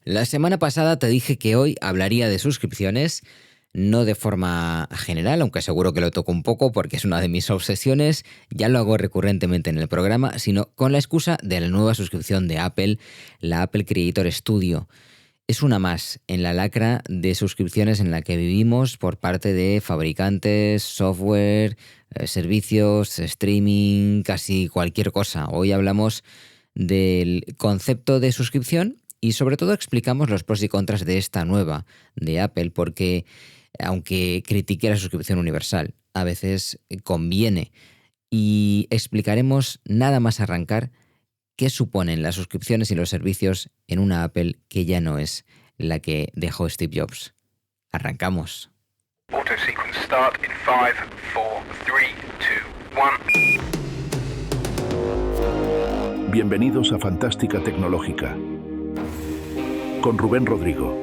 La semana pasada te dije que hoy hablaría de suscripciones, no de forma general, aunque seguro que lo toco un poco porque es una de mis obsesiones, ya lo hago recurrentemente en el programa, sino con la excusa de la nueva suscripción de Apple, la Apple Creator Studio. Es una más en la lacra de suscripciones en la que vivimos por parte de fabricantes, software, servicios, streaming, casi cualquier cosa. Hoy hablamos del concepto de suscripción y sobre todo explicamos los pros y contras de esta nueva de Apple, porque aunque critique la suscripción universal, a veces conviene. Y explicaremos nada más arrancar qué suponen las suscripciones y los servicios en una Apple que ya no es la que dejó Steve Jobs. Arrancamos. Auto sequence start in 5, 4, 3, 2, 1. Bienvenidos a Fantástica Tecnológica con Rubén Rodrigo.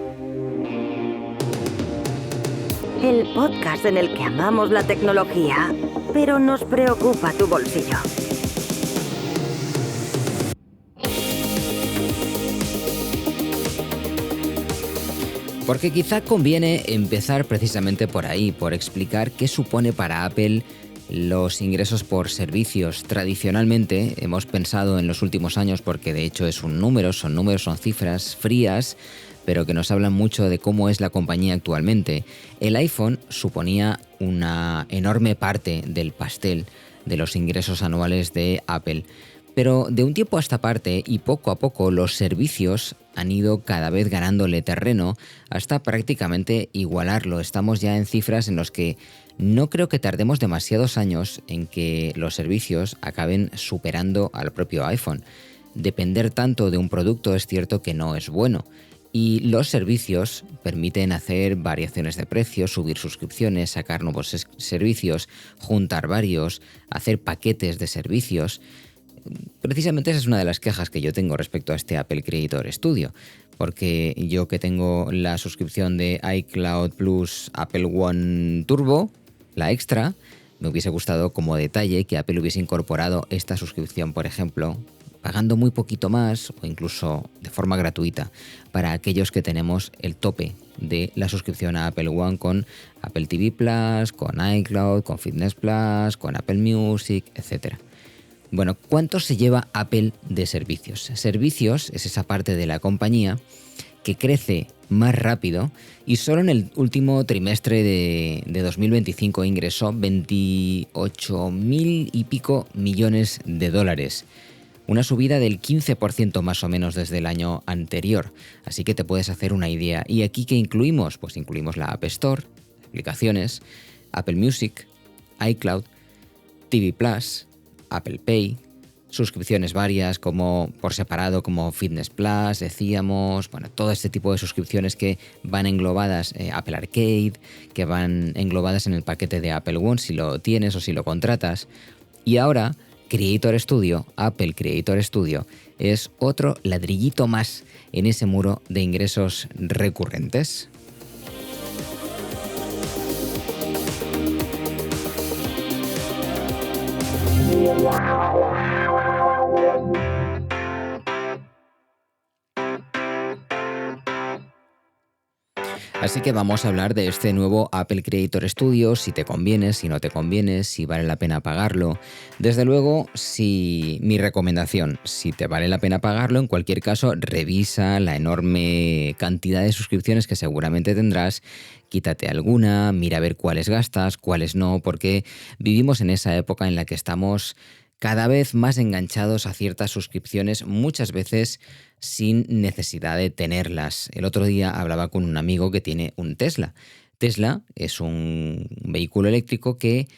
El podcast en el que amamos la tecnología, pero nos preocupa tu bolsillo. Porque quizá conviene empezar precisamente por ahí, por explicar qué supone para Apple los ingresos por servicios. Tradicionalmente hemos pensado en los últimos años, porque de hecho es un número, son cifras frías, pero que nos hablan mucho de cómo es la compañía actualmente. El iPhone suponía una enorme parte del pastel de los ingresos anuales de Apple. Pero de un tiempo a esta parte y poco a poco los servicios han ido cada vez ganándole terreno hasta prácticamente igualarlo. Estamos ya en cifras en las que no creo que tardemos demasiados años en que los servicios acaben superando al propio iPhone. Depender tanto de un producto es cierto que no es bueno. Y los servicios permiten hacer variaciones de precios, subir suscripciones, sacar nuevos servicios, juntar varios, hacer paquetes de servicios. Precisamente esa es una de las quejas que yo tengo respecto a este Apple Creator Studio, porque yo que tengo la suscripción de iCloud Plus Apple One Turbo, la extra, me hubiese gustado como detalle que Apple hubiese incorporado esta suscripción, por ejemplo, pagando muy poquito más o incluso de forma gratuita para aquellos que tenemos el tope de la suscripción a Apple One con Apple TV Plus, con iCloud, con Fitness Plus, con Apple Music, etc. Bueno, ¿cuánto se lleva Apple de servicios? Servicios es esa parte de la compañía que crece más rápido y solo en el último trimestre de 2025 ingresó 28.000 y pico millones de dólares. Una subida del 15% más o menos desde el año anterior. Así que te puedes hacer una idea. ¿Y aquí qué incluimos? Pues incluimos la App Store, aplicaciones, Apple Music, iCloud, TV Plus, Apple Pay, suscripciones varias como por separado como Fitness Plus, decíamos, bueno, todo este tipo de suscripciones que van englobadas, Apple Arcade, que van englobadas en el paquete de Apple One si lo tienes o si lo contratas. Y ahora Creator Studio, Apple Creator Studio, es otro ladrillito más en ese muro de ingresos recurrentes. Así que vamos a hablar de este nuevo Apple Creator Studio, si te conviene, si no te conviene, si vale la pena pagarlo. Desde luego, mi recomendación, si te vale la pena pagarlo, en cualquier caso, revisa la enorme cantidad de suscripciones que seguramente tendrás, quítate alguna, mira a ver cuáles gastas, cuáles no, porque vivimos en esa época en la que estamos cada vez más enganchados a ciertas suscripciones, muchas veces sin necesidad de tenerlas. El otro día hablaba con un amigo que tiene un Tesla. Tesla es un vehículo eléctrico que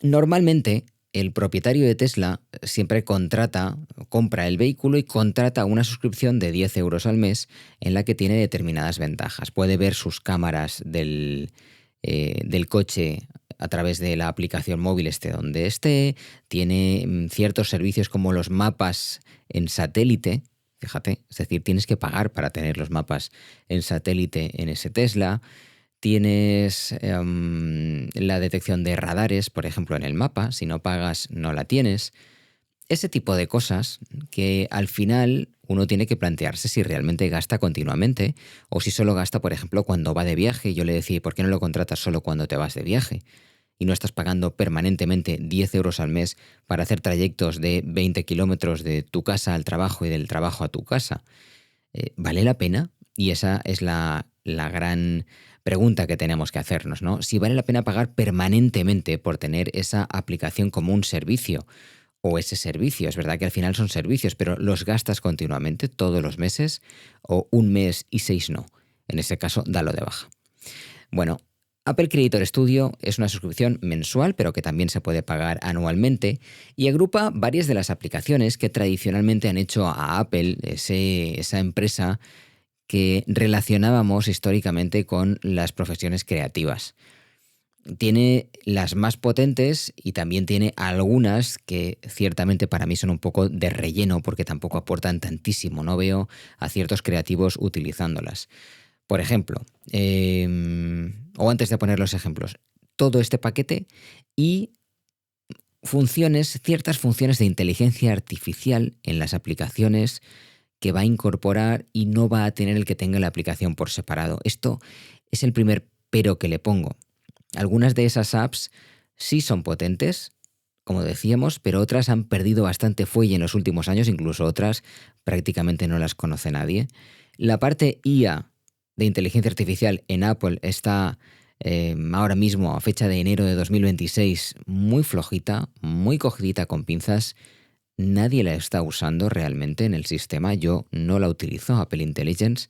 normalmente el propietario de Tesla siempre compra el vehículo y contrata una suscripción de 10 euros al mes en la que tiene determinadas ventajas. Puede ver sus cámaras del coche a través de la aplicación móvil esté donde esté, tiene ciertos servicios como los mapas en satélite, fíjate, es decir, tienes que pagar para tener los mapas en satélite en ese Tesla, tienes la detección de radares, por ejemplo, en el mapa, si no pagas no la tienes. ese tipo de cosas que al final uno tiene que plantearse si realmente gasta continuamente o si solo gasta, por ejemplo, cuando va de viaje. Yo le decía, ¿por qué no lo contratas solo cuando te vas de viaje? Y no estás pagando permanentemente 10 euros al mes para hacer trayectos de 20 kilómetros de tu casa al trabajo y del trabajo a tu casa. ¿Vale la pena? Y esa es la gran pregunta que tenemos que hacernos, ¿no? Si vale la pena pagar permanentemente por tener esa aplicación como un servicio o ese servicio. Es verdad que al final son servicios, pero ¿los gastas continuamente todos los meses o un mes y 6 no? En ese caso, dalo de baja. Bueno, Apple Creator Studio es una suscripción mensual, pero que también se puede pagar anualmente y agrupa varias de las aplicaciones que tradicionalmente han hecho a Apple, esa empresa que relacionábamos históricamente con las profesiones creativas. Tiene las más potentes y también tiene algunas que ciertamente para mí son un poco de relleno porque tampoco aportan tantísimo. No veo a ciertos creativos utilizándolas. Por ejemplo, o antes de poner los ejemplos, todo este paquete y ciertas funciones de inteligencia artificial en las aplicaciones que va a incorporar y no va a tener el que tenga la aplicación por separado. Esto es el primer pero que le pongo. Algunas de esas apps sí son potentes, como decíamos, pero otras han perdido bastante fuelle en los últimos años, incluso otras prácticamente no las conoce nadie. La parte IA de inteligencia artificial en Apple está ahora mismo, a fecha de enero de 2026, muy flojita, muy cogidita con pinzas. Nadie la está usando realmente en el sistema. Yo no la utilizo, Apple Intelligence.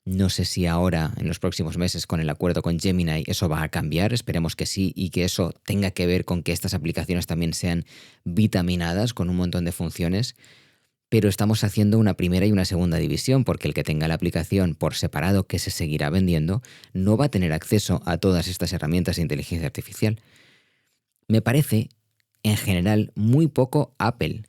No sé si ahora, en los próximos meses, con el acuerdo con Gemini, eso va a cambiar. Esperemos que sí y que eso tenga que ver con que estas aplicaciones también sean vitaminadas con un montón de funciones. Pero estamos haciendo una primera y una segunda división porque el que tenga la aplicación por separado, que se seguirá vendiendo, no va a tener acceso a todas estas herramientas de inteligencia artificial. Me parece, en general, muy poco Apple.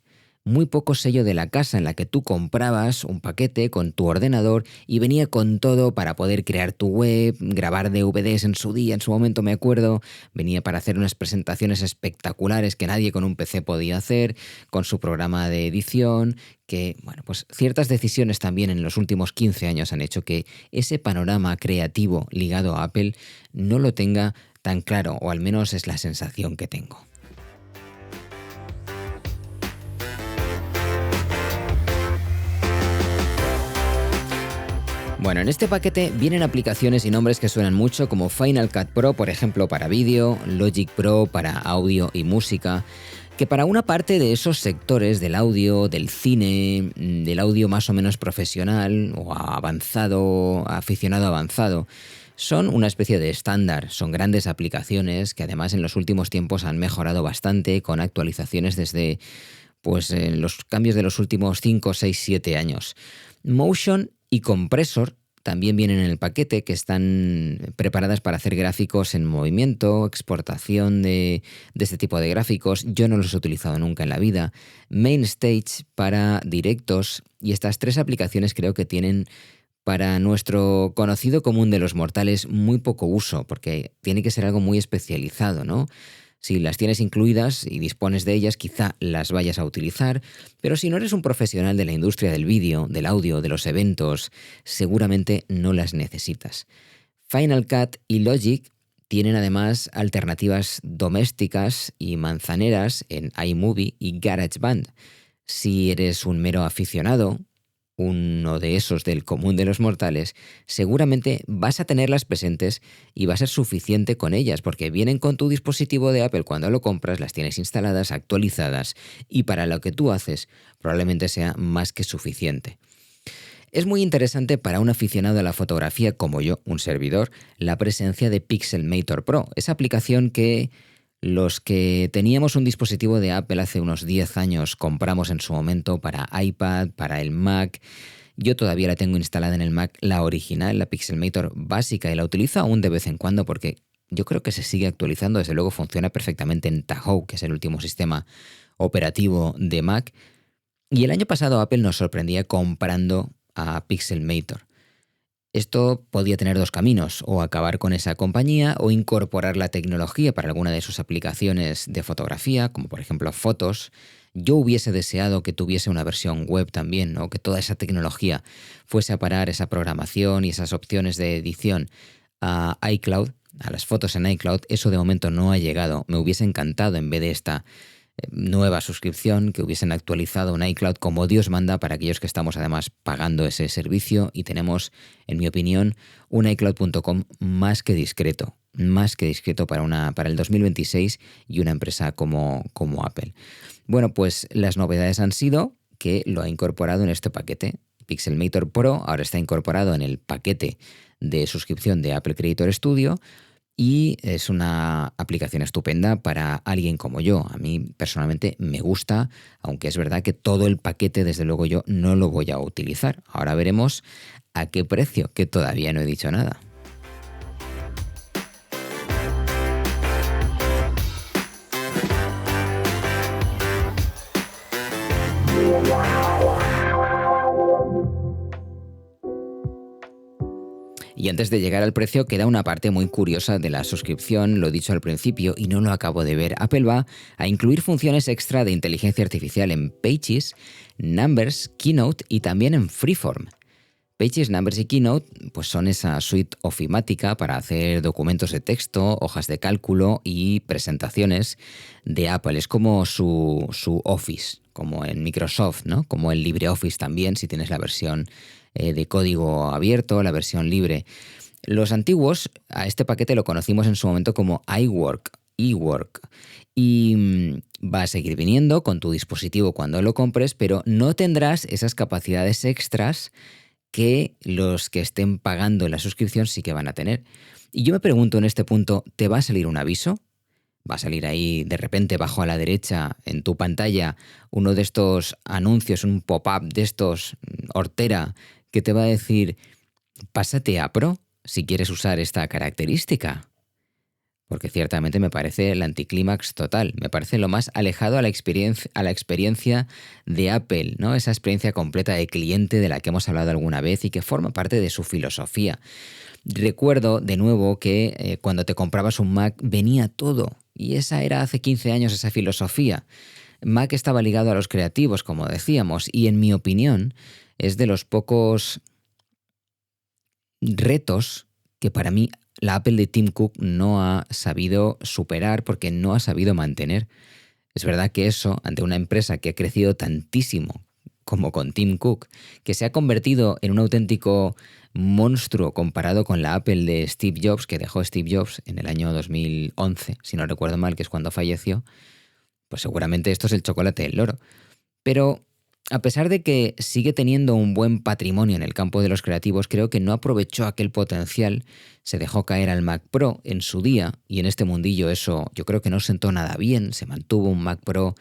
Muy poco sello de la casa en la que tú comprabas un paquete con tu ordenador y venía con todo para poder crear tu web, grabar DVDs en su momento me acuerdo, venía para hacer unas presentaciones espectaculares que nadie con un PC podía hacer, con su programa de edición, que, bueno, pues ciertas decisiones también en los últimos 15 años han hecho que ese panorama creativo ligado a Apple no lo tenga tan claro, o al menos es la sensación que tengo. Bueno, en este paquete vienen aplicaciones y nombres que suenan mucho como Final Cut Pro, por ejemplo, para vídeo, Logic Pro para audio y música, que para una parte de esos sectores del audio, del cine, del audio más o menos profesional o avanzado, aficionado avanzado, son una especie de estándar. Son grandes aplicaciones que además en los últimos tiempos han mejorado bastante con actualizaciones desde los cambios de los últimos 5, 6, 7 años. Motion y Compressor también vienen en el paquete, que están preparadas para hacer gráficos en movimiento, exportación de este tipo de gráficos. Yo no los he utilizado nunca en la vida. MainStage para directos, y estas 3 aplicaciones creo que tienen para nuestro conocido común de los mortales muy poco uso, porque tiene que ser algo muy especializado, ¿no? Si las tienes incluidas y dispones de ellas, quizá las vayas a utilizar, pero si no eres un profesional de la industria del vídeo, del audio, de los eventos, seguramente no las necesitas. Final Cut y Logic tienen además alternativas domésticas y manzaneras en iMovie y GarageBand. Si eres un mero aficionado, uno de esos del común de los mortales, seguramente vas a tenerlas presentes y va a ser suficiente con ellas, porque vienen con tu dispositivo de Apple cuando lo compras, las tienes instaladas, actualizadas, y para lo que tú haces probablemente sea más que suficiente. Es muy interesante para un aficionado a la fotografía como yo, un servidor, la presencia de Pixelmator Pro, esa aplicación que los que teníamos un dispositivo de Apple hace unos 10 años compramos en su momento para iPad, para el Mac. Yo todavía la tengo instalada en el Mac, la original, la Pixelmator básica, y la utilizo aún de vez en cuando porque yo creo que se sigue actualizando. Desde luego funciona perfectamente en Tahoe, que es el último sistema operativo de Mac. Y el año pasado Apple nos sorprendía comprando a Pixelmator. Esto podía tener 2 caminos, o acabar con esa compañía o incorporar la tecnología para alguna de sus aplicaciones de fotografía, como por ejemplo fotos. Yo hubiese deseado que tuviese una versión web también, ¿no? Que toda esa tecnología fuese a parar, esa programación y esas opciones de edición a iCloud, a las fotos en iCloud. Eso de momento no ha llegado. Me hubiese encantado, en vez de esta nueva suscripción, que hubiesen actualizado un iCloud como Dios manda para aquellos que estamos además pagando ese servicio, y tenemos, en mi opinión, un iCloud.com más que discreto para el 2026 y una empresa como Apple. Bueno, pues las novedades han sido que lo ha incorporado en este paquete. Pixelmator Pro ahora está incorporado en el paquete de suscripción de Apple Creator Studio, y es una aplicación estupenda para alguien como yo. A mí personalmente me gusta, aunque es verdad que todo el paquete, desde luego, yo no lo voy a utilizar. Ahora veremos a qué precio, que todavía no he dicho nada. Y antes de llegar al precio, queda una parte muy curiosa de la suscripción, lo he dicho al principio y no lo acabo de ver. Apple va a incluir funciones extra de inteligencia artificial en Pages, Numbers, Keynote y también en Freeform. Pages, Numbers y Keynote pues son esa suite ofimática para hacer documentos de texto, hojas de cálculo y presentaciones de Apple. Es como su Office, como en Microsoft, ¿no? Como el LibreOffice también, si tienes la versión de código abierto, la versión libre. Los antiguos, a este paquete lo conocimos en su momento como eWork, y va a seguir viniendo con tu dispositivo cuando lo compres, pero no tendrás esas capacidades extras que los que estén pagando la suscripción sí que van a tener. Y yo me pregunto en este punto, ¿te va a salir un aviso? ¿Va a salir ahí de repente bajo a la derecha en tu pantalla uno de estos anuncios, un pop-up de estos hortera, que te va a decir, pásate a Pro si quieres usar esta característica? Porque ciertamente me parece el anticlímax total. Me parece lo más alejado a la experiencia de Apple, ¿no? Esa experiencia completa de cliente de la que hemos hablado alguna vez y que forma parte de su filosofía. Recuerdo de nuevo que cuando te comprabas un Mac venía todo. Y esa era hace 15 años esa filosofía. Mac estaba ligado a los creativos, como decíamos, y en mi opinión es de los pocos retos que para mí la Apple de Tim Cook no ha sabido superar, porque no ha sabido mantener. Es verdad que eso, ante una empresa que ha crecido tantísimo como con Tim Cook, que se ha convertido en un auténtico monstruo comparado con la Apple de Steve Jobs, que dejó Steve Jobs en el año 2011, si no recuerdo mal, que es cuando falleció, pues seguramente esto es el chocolate del loro. Pero a pesar de que sigue teniendo un buen patrimonio en el campo de los creativos, creo que no aprovechó aquel potencial, se dejó caer al Mac Pro en su día, y en este mundillo eso yo creo que no sentó nada bien. Se mantuvo un Mac Pro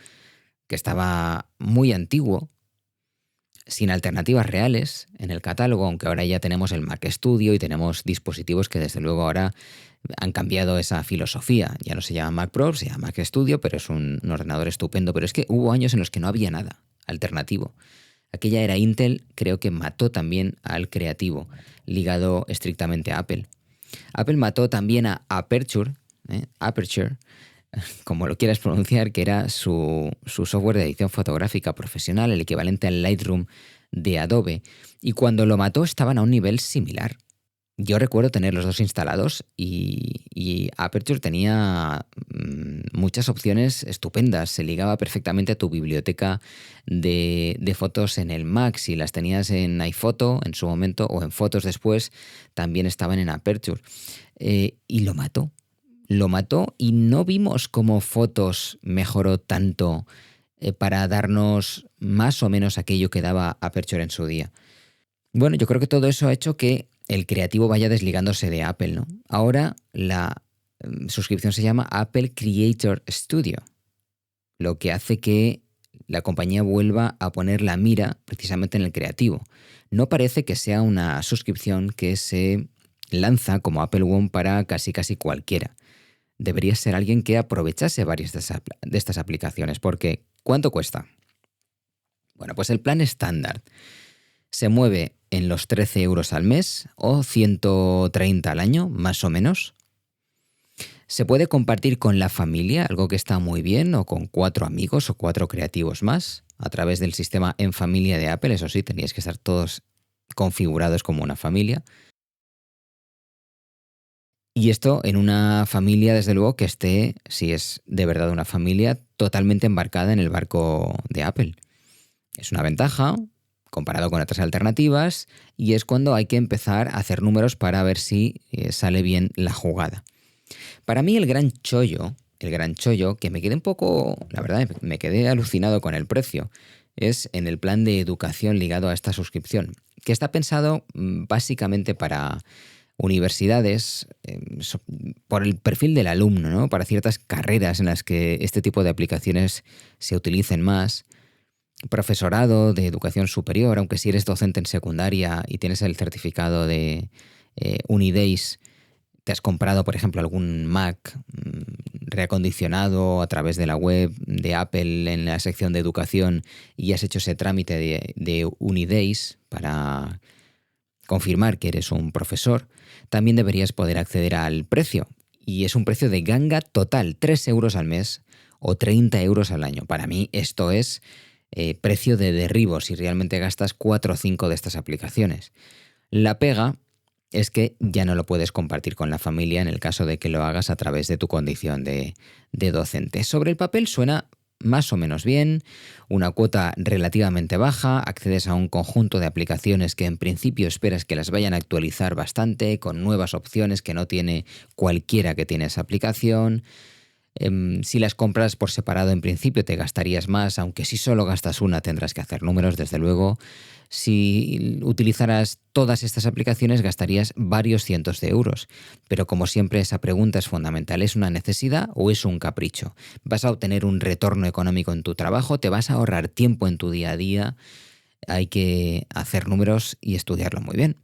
que estaba muy antiguo, sin alternativas reales en el catálogo, aunque ahora ya tenemos el Mac Studio y tenemos dispositivos que desde luego ahora han cambiado esa filosofía. Ya no se llama Mac Pro, se llama Mac Studio, pero es un ordenador estupendo. Pero es que hubo años en los que no había nada alternativo. Aquella era Intel, creo que mató también al creativo, ligado estrictamente a Apple. Apple mató también a Aperture, como lo quieras pronunciar, que era su software de edición fotográfica profesional, el equivalente al Lightroom de Adobe, y cuando lo mató estaban a un nivel similar. Yo recuerdo tener los dos instalados y Aperture tenía muchas opciones estupendas. Se ligaba perfectamente a tu biblioteca de fotos en el Mac. Si las tenías en iPhoto en su momento o en Fotos después, también estaban en Aperture. Y lo mató. Lo mató y no vimos cómo Fotos mejoró tanto para darnos más o menos aquello que daba Aperture en su día. Bueno, yo creo que todo eso ha hecho que el creativo vaya desligándose de Apple, ¿no? Ahora la suscripción se llama Apple Creator Studio, lo que hace que la compañía vuelva a poner la mira precisamente en el creativo. No parece que sea una suscripción que se lanza como Apple One para casi cualquiera. Debería ser alguien que aprovechase varias de estas aplicaciones, porque ¿cuánto cuesta? Bueno, pues el plan estándar se mueve en los 13 euros al mes o 130 al año, más o menos. Se puede compartir con la familia, algo que está muy bien, o con 4 amigos o 4 creativos más, a través del sistema En Familia de Apple. Eso sí, teníais que estar todos configurados como una familia. Y esto en una familia, desde luego, que esté, si es de verdad una familia, totalmente embarcada en el barco de Apple. Es una ventaja comparado con otras alternativas y es cuando hay que empezar a hacer números para ver si sale bien la jugada. Para mí el gran chollo, que me quedé un poco, la verdad, me quedé alucinado con el precio, es en el plan de educación ligado a esta suscripción, que está pensado básicamente para universidades, por el perfil del alumno, ¿no? Para ciertas carreras en las que este tipo de aplicaciones se utilicen más. Profesorado de educación superior, aunque si eres docente en secundaria y tienes el certificado de Unidays, te has comprado, por ejemplo, algún Mac reacondicionado a través de la web de Apple en la sección de educación y has hecho ese trámite de Unidays para confirmar que eres un profesor, también deberías poder acceder al precio. Y es un precio de ganga total, 3 euros al mes o 30 euros al año. Para mí esto es precio de derribo si realmente gastas 4 o 5 de estas aplicaciones. La pega es que ya no lo puedes compartir con la familia en el caso de que lo hagas a través de tu condición de docente. Sobre el papel suena más o menos bien, una cuota relativamente baja, accedes a un conjunto de aplicaciones que en principio esperas que las vayan a actualizar bastante, con nuevas opciones que no tiene cualquiera que tiene esa aplicación. Si las compras por separado en principio te gastarías más, aunque si solo gastas una tendrás que hacer números, desde luego. Si utilizaras todas estas aplicaciones gastarías varios cientos de euros. Pero como siempre esa pregunta es fundamental, ¿es una necesidad o es un capricho? ¿Vas a obtener un retorno económico en tu trabajo? ¿Te vas a ahorrar tiempo en tu día a día? Hay que hacer números y estudiarlo muy bien.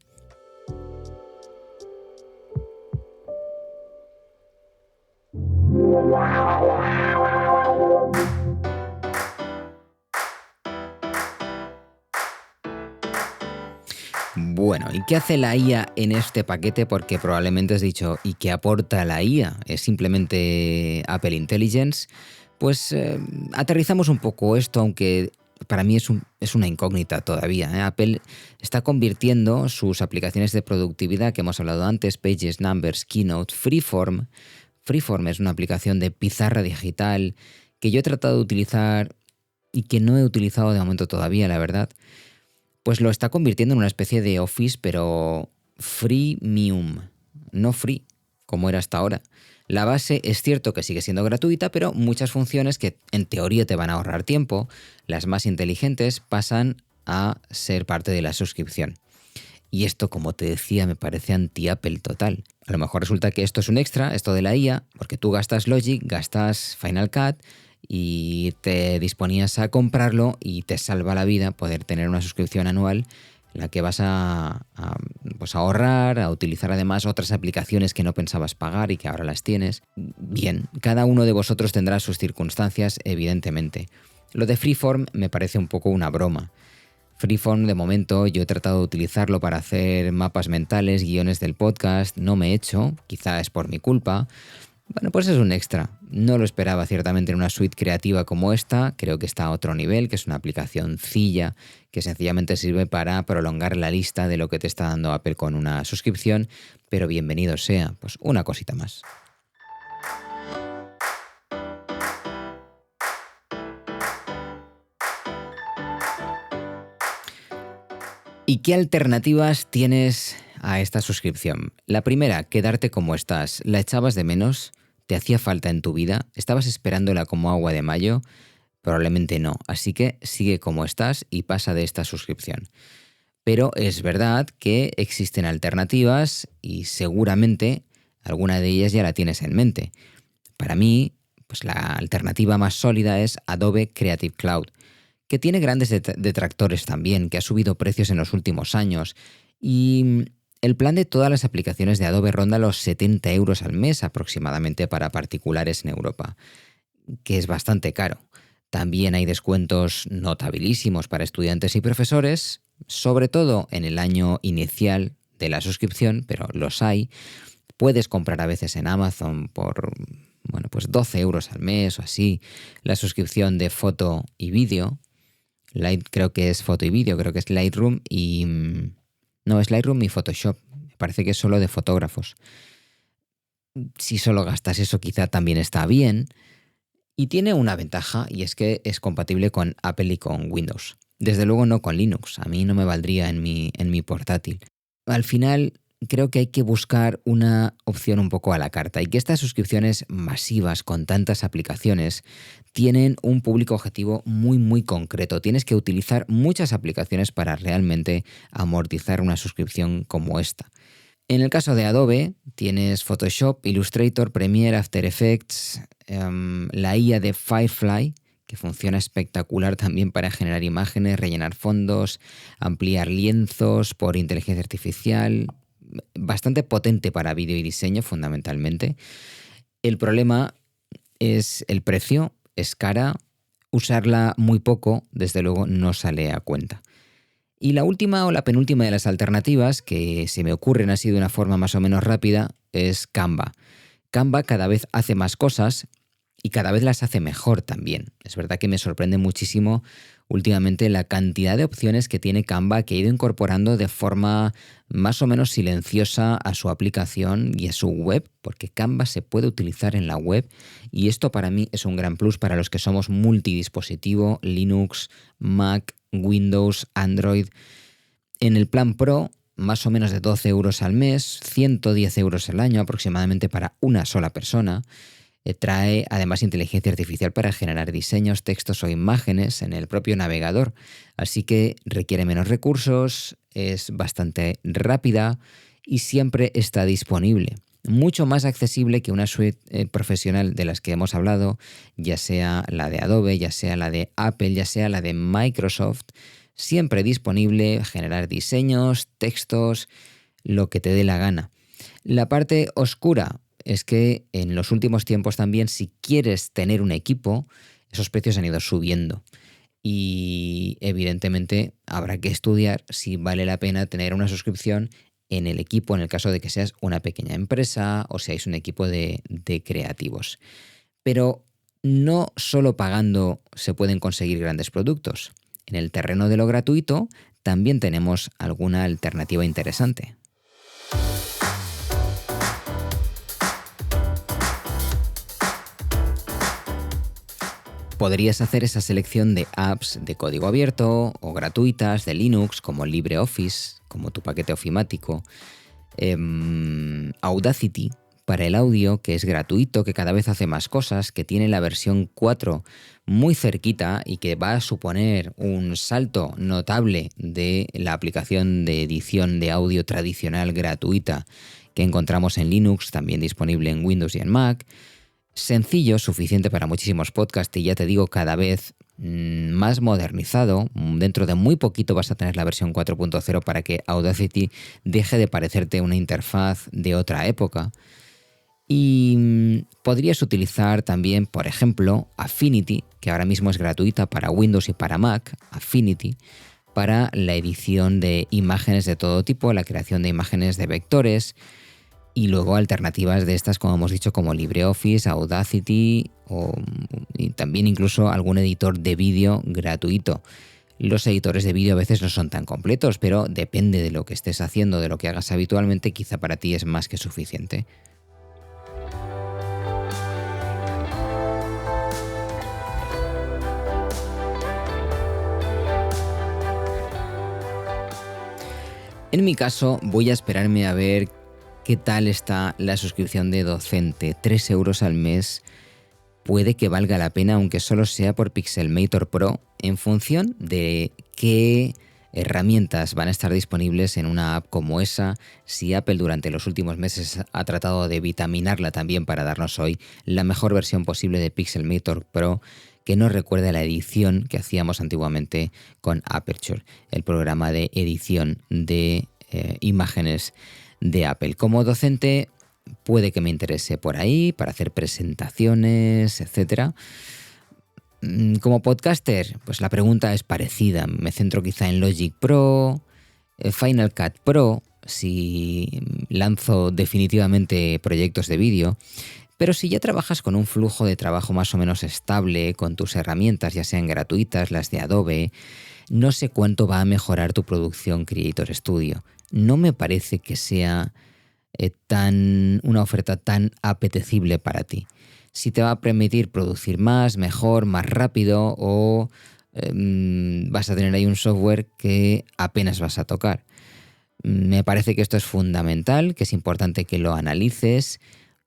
Bueno, ¿y qué hace la IA en este paquete? Porque probablemente has dicho, ¿y qué aporta la IA? ¿Es simplemente Apple Intelligence? Pues aterrizamos un poco esto, aunque para mí es una incógnita todavía. Apple está convirtiendo sus aplicaciones de productividad que hemos hablado antes, Pages, Numbers, Keynote, Freeform. Freeform es una aplicación de pizarra digital que yo he tratado de utilizar y que no he utilizado de momento todavía, la verdad. Pues lo está convirtiendo en una especie de Office, pero freemium, no free, como era hasta ahora. La base es cierto que sigue siendo gratuita, pero muchas funciones que en teoría te van a ahorrar tiempo, las más inteligentes, pasan a ser parte de la suscripción. Y esto, como te decía, me parece anti-Apple total. A lo mejor resulta que esto es un extra, esto de la IA, porque tú gastas Logic, gastas Final Cut y te disponías a comprarlo y te salva la vida poder tener una suscripción anual en la que vas a ahorrar, a utilizar además otras aplicaciones que no pensabas pagar y que ahora las tienes. Bien, cada uno de vosotros tendrá sus circunstancias, evidentemente. Lo de Freeform me parece un poco una broma. Freeform, de momento, yo he tratado de utilizarlo para hacer mapas mentales, guiones del podcast, no me he hecho, quizá es por mi culpa. Bueno, pues es un extra. No lo esperaba ciertamente en una suite creativa como esta. Creo que está a otro nivel, que es una aplicacioncilla que sencillamente sirve para prolongar la lista de lo que te está dando Apple con una suscripción. Pero bienvenido sea, pues una cosita más. ¿Y qué alternativas tienes a esta suscripción? La primera, quedarte como estás. ¿La echabas de menos? ¿Te hacía falta en tu vida? ¿Estabas esperándola como agua de mayo? Probablemente no. Así que sigue como estás y pasa de esta suscripción. Pero es verdad que existen alternativas y seguramente alguna de ellas ya la tienes en mente. Para mí, pues la alternativa más sólida es Adobe Creative Cloud, que tiene grandes detractores también, que ha subido precios en los últimos años. Y el plan de todas las aplicaciones de Adobe ronda los 70 euros al mes aproximadamente para particulares en Europa, que es bastante caro. También hay descuentos notabilísimos para estudiantes y profesores, sobre todo en el año inicial de la suscripción, pero los hay. Puedes comprar a veces en Amazon por, pues 12 euros al mes o así, la suscripción de foto y vídeo. Creo que es foto y vídeo, creo que es Lightroom y... No, es Lightroom y Photoshop. Me parece que es solo de fotógrafos. Si solo gastas eso, quizá también está bien. Y tiene una ventaja, y es que es compatible con Apple y con Windows. Desde luego no con Linux. A mí no me valdría en mi portátil. Al final, creo que hay que buscar una opción un poco a la carta y que estas suscripciones masivas con tantas aplicaciones tienen un público objetivo muy, muy concreto. Tienes que utilizar muchas aplicaciones para realmente amortizar una suscripción como esta. En el caso de Adobe, tienes Photoshop, Illustrator, Premiere, After Effects, la IA de Firefly, que funciona espectacular también para generar imágenes, rellenar fondos, ampliar lienzos por inteligencia artificial, bastante potente para vídeo y diseño fundamentalmente. El problema es el precio, es cara, usarla muy poco, desde luego no sale a cuenta. Y la última o la penúltima de las alternativas que se me ocurren así de una forma más o menos rápida es Canva. Canva cada vez hace más cosas y cada vez las hace mejor también. Es verdad que me sorprende muchísimo últimamente la cantidad de opciones que tiene Canva, que ha ido incorporando de forma más o menos silenciosa a su aplicación y a su web, porque Canva se puede utilizar en la web y esto para mí es un gran plus para los que somos multidispositivo, Linux, Mac, Windows, Android. En el plan Pro, más o menos de 12 euros al mes, 110 euros al año aproximadamente para una sola persona. Trae además inteligencia artificial para generar diseños, textos o imágenes en el propio navegador. Así que requiere menos recursos, es bastante rápida y siempre está disponible. Mucho más accesible que una suite profesional de las que hemos hablado, ya sea la de Adobe, ya sea la de Apple, ya sea la de Microsoft. Siempre disponible, generar diseños, textos, lo que te dé la gana. La parte oscura es que en los últimos tiempos también, si quieres tener un equipo, esos precios han ido subiendo. Y evidentemente habrá que estudiar si vale la pena tener una suscripción en el equipo, en el caso de que seas una pequeña empresa o seáis un equipo de creativos. Pero no solo pagando se pueden conseguir grandes productos. En el terreno de lo gratuito también tenemos alguna alternativa interesante. Podrías hacer esa selección de apps de código abierto o gratuitas de Linux como LibreOffice, como tu paquete ofimático, Audacity para el audio, que es gratuito, que cada vez hace más cosas, que tiene la versión 4 muy cerquita y que va a suponer un salto notable de la aplicación de edición de audio tradicional gratuita que encontramos en Linux, también disponible en Windows y en Mac. Sencillo, suficiente para muchísimos podcasts y ya te digo, cada vez más modernizado. Dentro de muy poquito vas a tener la versión 4.0 para que Audacity deje de parecerte una interfaz de otra época. Y podrías utilizar también, por ejemplo, Affinity, que ahora mismo es gratuita para Windows y para Mac, Affinity, para la edición de imágenes de todo tipo, la creación de imágenes de vectores. Y luego alternativas de estas, como hemos dicho, como LibreOffice, Audacity y también incluso algún editor de vídeo gratuito. Los editores de vídeo a veces no son tan completos, pero depende de lo que estés haciendo, de lo que hagas habitualmente, quizá para ti es más que suficiente. En mi caso, voy a esperarme a ver ¿qué tal está la suscripción de Docente? 3 euros al mes puede que valga la pena, aunque solo sea por Pixelmator Pro, en función de qué herramientas van a estar disponibles en una app como esa. Si Apple durante los últimos meses ha tratado de vitaminarla también para darnos hoy la mejor versión posible de Pixelmator Pro, que nos recuerda la edición que hacíamos antiguamente con Aperture, el programa de edición de imágenes de Apple. Como docente puede que me interese por ahí para hacer presentaciones, etc. Como podcaster, pues la pregunta es parecida. Me centro quizá en Logic Pro, Final Cut Pro, si lanzo definitivamente proyectos de vídeo, pero si ya trabajas con un flujo de trabajo más o menos estable, con tus herramientas, ya sean gratuitas, las de Adobe, no sé cuánto va a mejorar tu producción Creator Studio. No me parece que sea una oferta tan apetecible para ti. Si te va a permitir producir más, mejor, más rápido, o vas a tener ahí un software que apenas vas a tocar. Me parece que esto es fundamental, que es importante que lo analices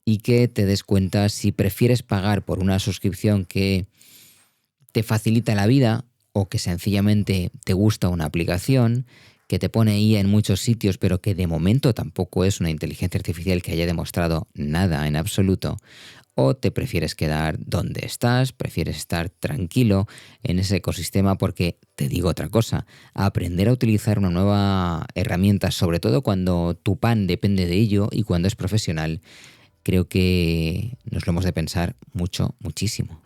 y que te des cuenta si prefieres pagar por una suscripción que te facilita la vida o que sencillamente te gusta una aplicación, que te pone IA en muchos sitios, pero que de momento tampoco es una inteligencia artificial que haya demostrado nada en absoluto, o te prefieres quedar donde estás, prefieres estar tranquilo en ese ecosistema, porque te digo otra cosa, aprender a utilizar una nueva herramienta, sobre todo cuando tu pan depende de ello y cuando es profesional, creo que nos lo hemos de pensar muchísimo.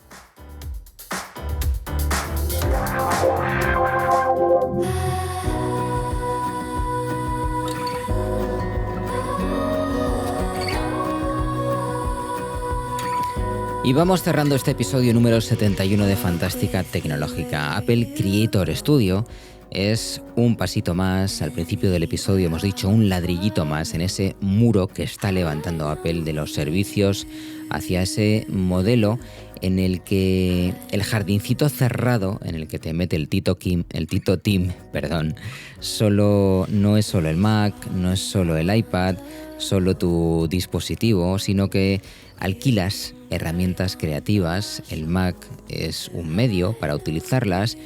Y vamos cerrando este episodio número 71 de Fantástica Tecnológica. Apple Creator Studio es un pasito más. Al principio del episodio hemos dicho un ladrillito más en ese muro que está levantando Apple de los servicios hacia ese modelo en el que el jardincito cerrado en el que te mete el Tito Tim, no es solo el Mac, no es solo el iPad, solo tu dispositivo, sino que alquilas herramientas creativas. El Mac es un medio para utilizarlas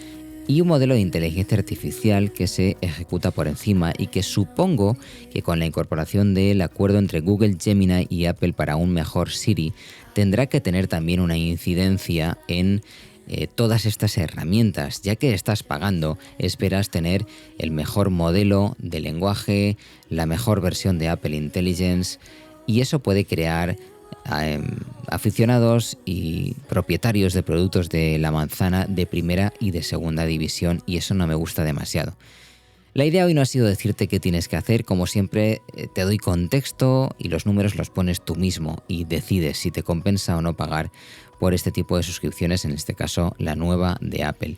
y un modelo de inteligencia artificial que se ejecuta por encima y que supongo que con la incorporación del acuerdo entre Google Gemini y Apple para un mejor Siri tendrá que tener también una incidencia en todas estas herramientas. Ya que estás pagando, esperas tener el mejor modelo de lenguaje, la mejor versión de Apple Intelligence, y eso puede crear aficionados y propietarios de productos de la manzana de primera y de segunda división, y eso no me gusta demasiado. La idea hoy no ha sido decirte qué tienes que hacer. Como siempre, te doy contexto y los números los pones tú mismo y decides si te compensa o no pagar por este tipo de suscripciones, en este caso la nueva de Apple.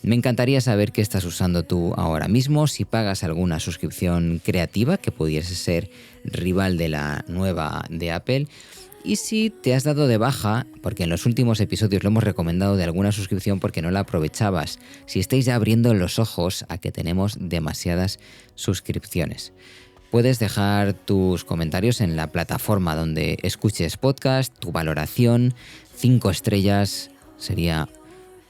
Me encantaría saber qué estás usando tú ahora mismo, si pagas alguna suscripción creativa que pudiese ser rival de la nueva de Apple, y si te has dado de baja, porque en los últimos episodios lo hemos recomendado, de alguna suscripción porque no la aprovechabas, si estáis ya abriendo los ojos a que tenemos demasiadas suscripciones. Puedes dejar tus comentarios en la plataforma donde escuches podcast, tu valoración, 5 estrellas sería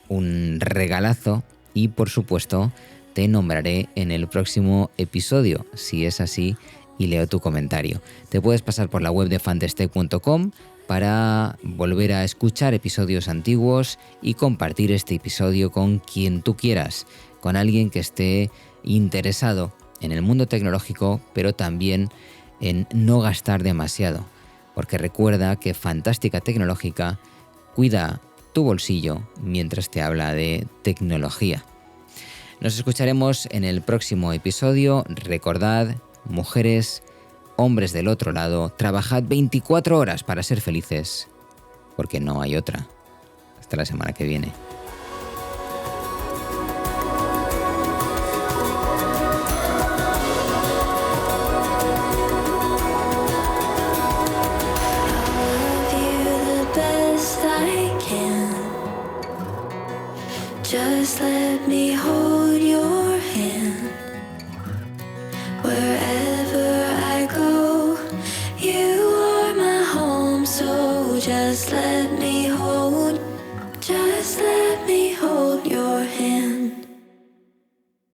un regalazo, y por supuesto te nombraré en el próximo episodio, si es así, y leo tu comentario. Te puedes pasar por la web de fantastec.com para volver a escuchar episodios antiguos y compartir este episodio con quien tú quieras, con alguien que esté interesado en el mundo tecnológico, pero también en no gastar demasiado, porque recuerda que Fantástica Tecnológica cuida tu bolsillo mientras te habla de tecnología. Nos escucharemos en el próximo episodio. Recordad, mujeres, hombres del otro lado, trabajad 24 horas para ser felices, porque no hay otra. Hasta la semana que viene. Just let me hold your hand. Wherever I go, you are my home. So just let me hold